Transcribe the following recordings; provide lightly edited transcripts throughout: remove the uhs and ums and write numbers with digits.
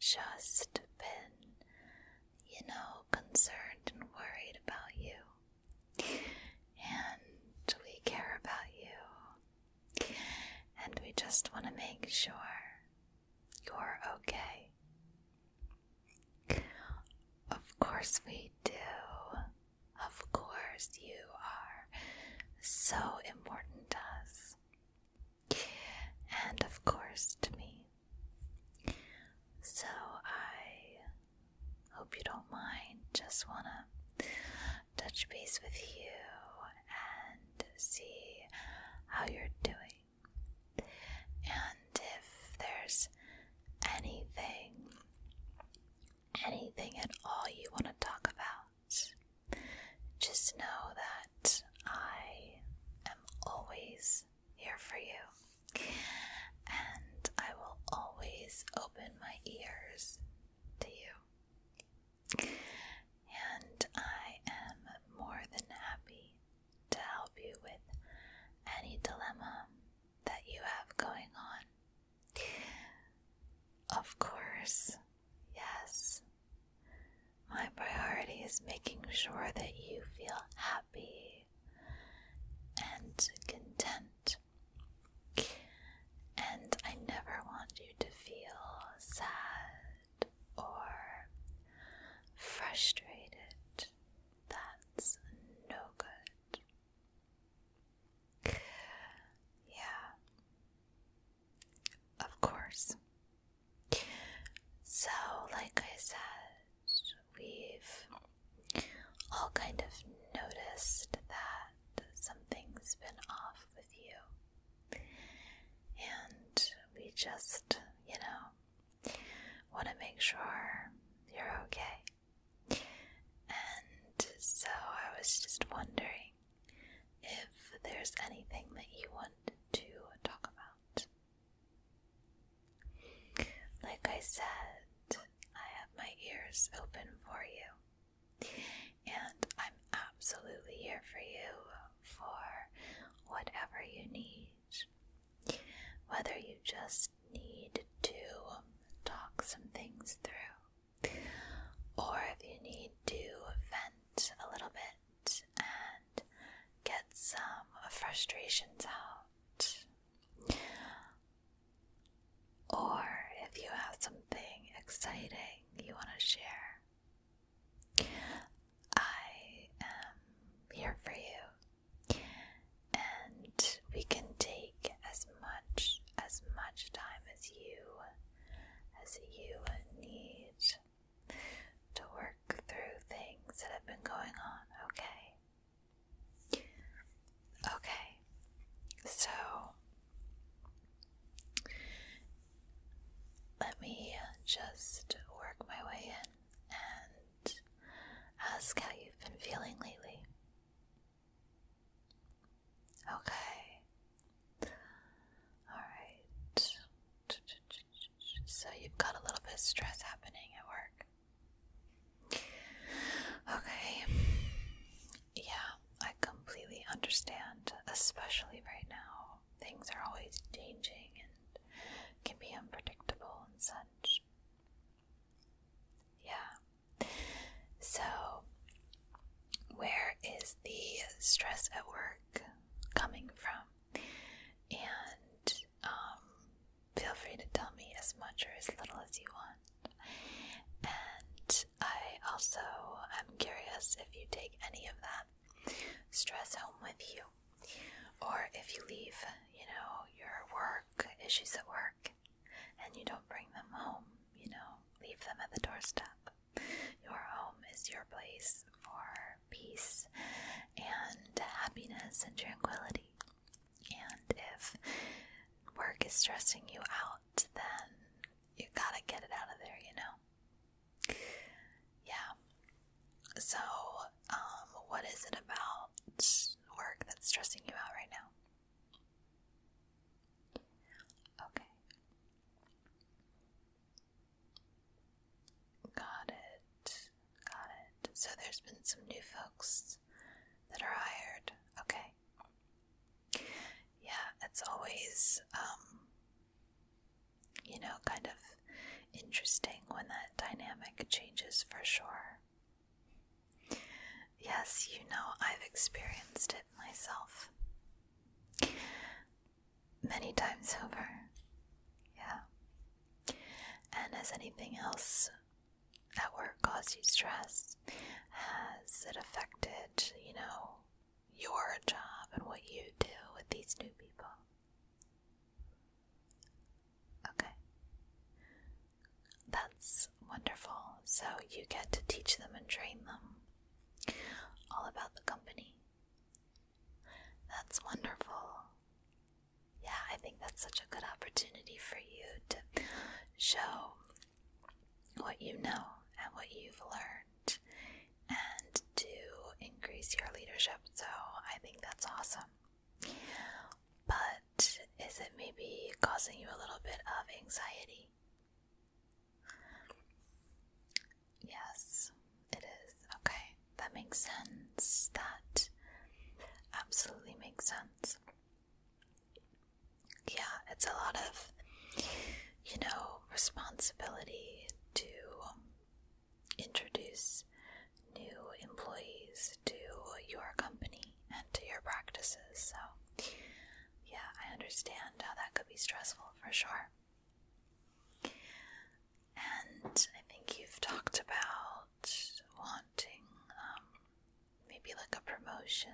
just been, concerned and worried about you. And we care about you. And we just want to make sure you're okay. Of course we do. Of course you are so important to us. And of course to me. So I hope you don't mind. Just want to touch base with you and see how you're doing. And if there's anything at all you want to talk about, just know that I am always here for you. And I will always open my ears to you. And I am more than happy to help you with any dilemma that you have going on. Of course, yes. My priority is making sure that you feel happy and content. And I never want you to feel sad or frustrated. That's no good. Yeah, of course. So, like I said, we've all kind of noticed that something's been off with you. And we just, want to make sure you're okay. And so I was just wondering if there's anything that you want to talk about. Like I said, I have my ears open for you. And I'm absolutely here for you for whatever you need. Whether you just need to talk some things through, or if you need to vent a little bit and get some frustrations out, or if you have something exciting you want to share, I am here for you. And we can take as much time as you need to work through things that have been going on, okay? Okay, so let me just work my way in and ask how you've been feeling lately. Okay. Alright. So you've got a little bit of stress happening at work. Okay. Yeah, I completely understand, especially right now. Things are always changing and can be unpredictable and such. Yeah. So, where is the stress at work coming from? And feel free to tell me as much or as little as you want. And I also am curious if you take any of that stress home with you, or if you leave, your work issues at work and you don't bring them home, leave them at the doorstep. Your home is your place for peace and happiness and tranquility. And if work is stressing you out, then you gotta get it out of there, Yeah. So, what is it about work that's stressing you out right now? Okay. Got it. So there's been some new folks that are hired. Okay. Yeah, it's always, kind of interesting when that dynamic changes for sure. Yes, you know, I've experienced it myself. Many times over. Yeah. And has anything else at work caused you stress? Has it affected, you know, your job and what you do with these new people? Okay. That's wonderful. So you get to teach them and train them all about the company. That's wonderful. Yeah, I think that's such a good opportunity for you to show what you know and what you've learned and to increase your leadership. So I think that's awesome. But is it maybe causing you a little bit of anxiety? Yes, it is. Okay, that makes sense. That absolutely makes sense. Yeah, it's a lot of, you know, responsibility to introduce new employees to your company and to your practices. So, yeah, I understand how that could be stressful for sure. And I think you've talked about wanting maybe like a promotion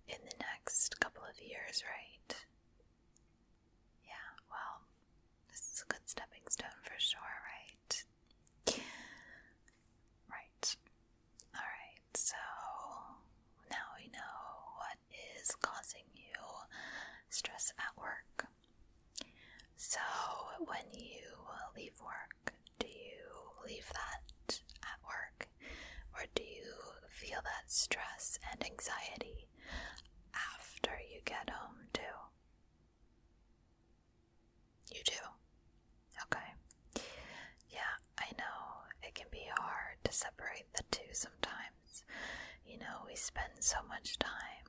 in the next couple of years, right? Yeah, well, this is a good stepping stone for sure, right? Right. Alright, so now we know what is causing you stress at work. So when you leave work, do you leave that at work? Or do you feel that stress and anxiety after you get home too? You do? Okay. Yeah, I know it can be hard to separate the two sometimes. You know, we spend so much time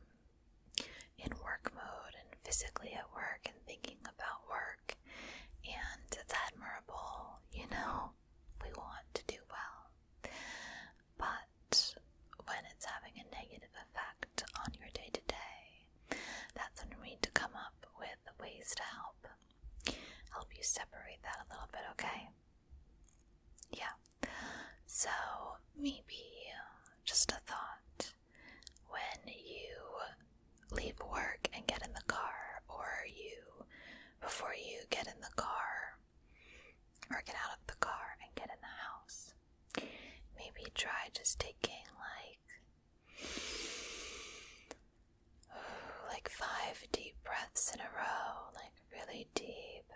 in work mode and physically at work and thinking about work, and it's admirable, you know, we want to do well. But when it's having a negative effect on your day-to-day, that's when we need to come up with ways to help you separate that a little bit, okay? Yeah. So maybe just a thought. When you leave work and get in the car, or before you get in the car, or get out of the car and get in the house, maybe try just taking like 5 deep breaths in a row, like really deep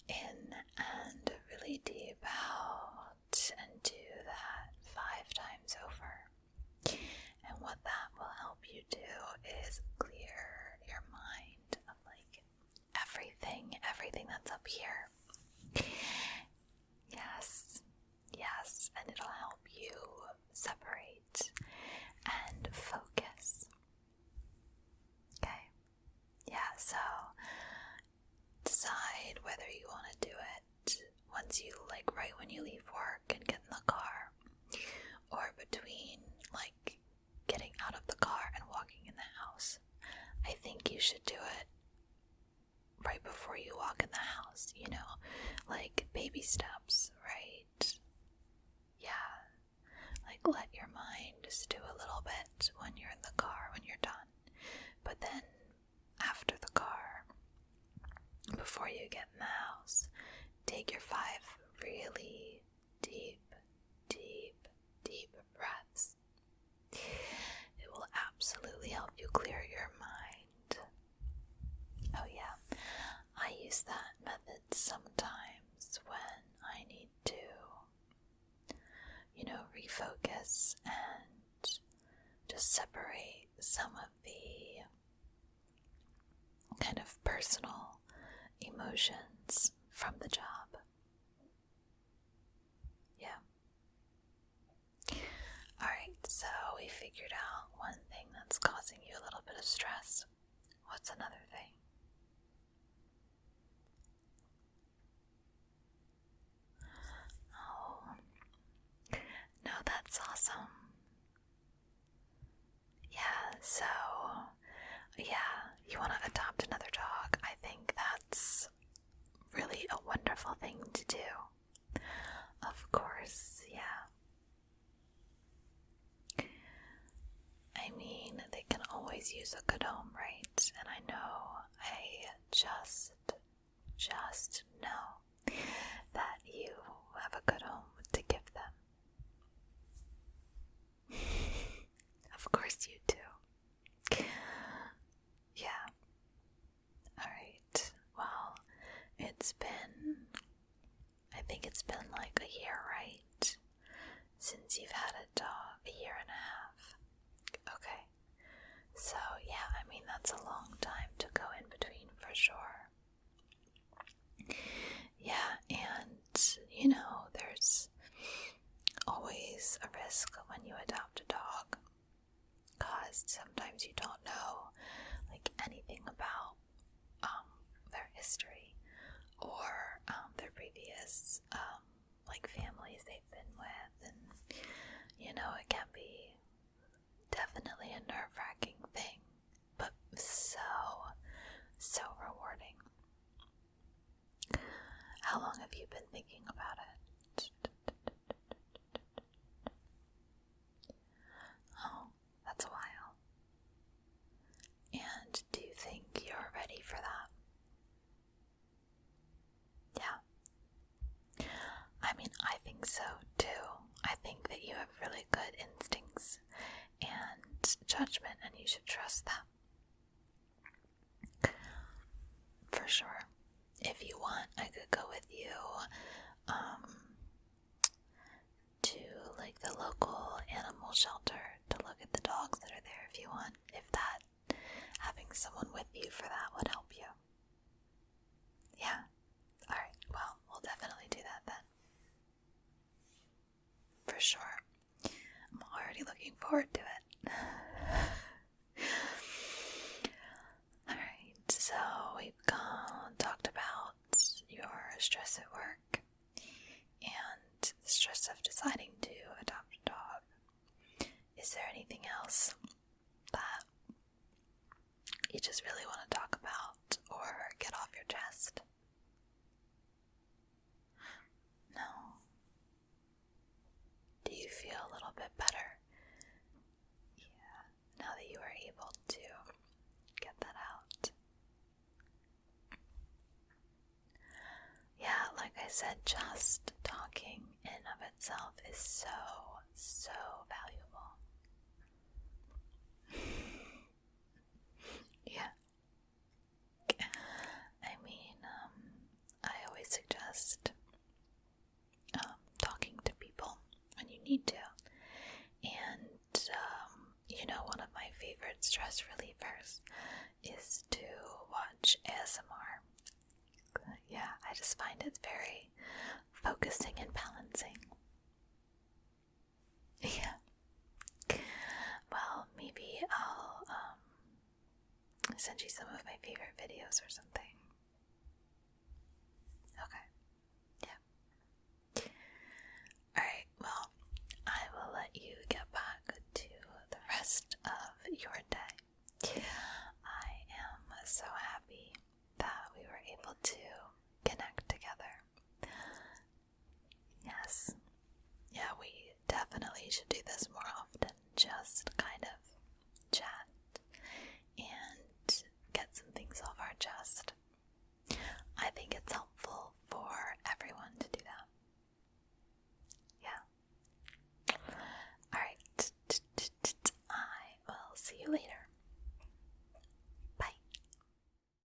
in and really deep out, and do that 5 times over. And what that will help you do is clear your mind of like everything that's up here. Yes, and it'll help you separate and focus. Okay, yeah, so decide whether you want to do it once you, like, right when you leave work and get in the car, or between, like, getting out of the car and walking in the house. I think you should do it right before you walk in the house, you know, like baby steps, right? Yeah, like let your mind just do a little bit when you're in the car, when you're done. But then after the car, before you get in the house, take your 5 really deep breaths. It will absolutely help you clear your mind. Oh yeah, I use that method sometimes when I need to, you know, refocus and just separate some of the kind of personal emotions from the job. Yeah. Alright, so we figured out one thing that's causing you a little bit of stress. What's another thing? wonderful thing to do. Of course, yeah. I mean, they can always use a good home, right? And I know, I just know that you have a good home to give them. Of course you do. Yeah. Alright, well, I think it's been like a year, right? Since you've had a dog, a year and a half. Okay. So, yeah, I mean, that's a long time to go in between for sure. Yeah, and, you know, there's always a risk when you adopt a dog, because sometimes you don't know, like, anything about their history or their previous like families they've been with, and you know, it can be definitely a nerve-wracking thing, but so rewarding. How long have you been thinking about it? Oh, that's a while. And do you think you're ready for that? Yeah. I mean, I think so too. I think that you have really good instincts and judgment, and you should trust them. For sure. If you want, I could go with you to like the local animal shelter to look at the dogs that are there if you want. If that, having someone with you for that would help you. Yeah. Alright, well, we'll definitely do that then. For sure. I'm already looking forward to it. Alright, so we've talked about your stress at work and the stress of deciding to adopt a dog. Is there anything else that you just really want to talk about or get off your chest? No? Do you feel a little bit better? Yeah, now that you are able to get that out. Yeah, like I said, just talking in of itself is so valuable. Yeah. I mean, I always suggest talking to people when you need to. And, you know, one of my favorite stress relievers is to watch ASMR. Yeah, I just find it very focusing and balancing. Yeah. Well, maybe I'll send you some of my favorite videos or something.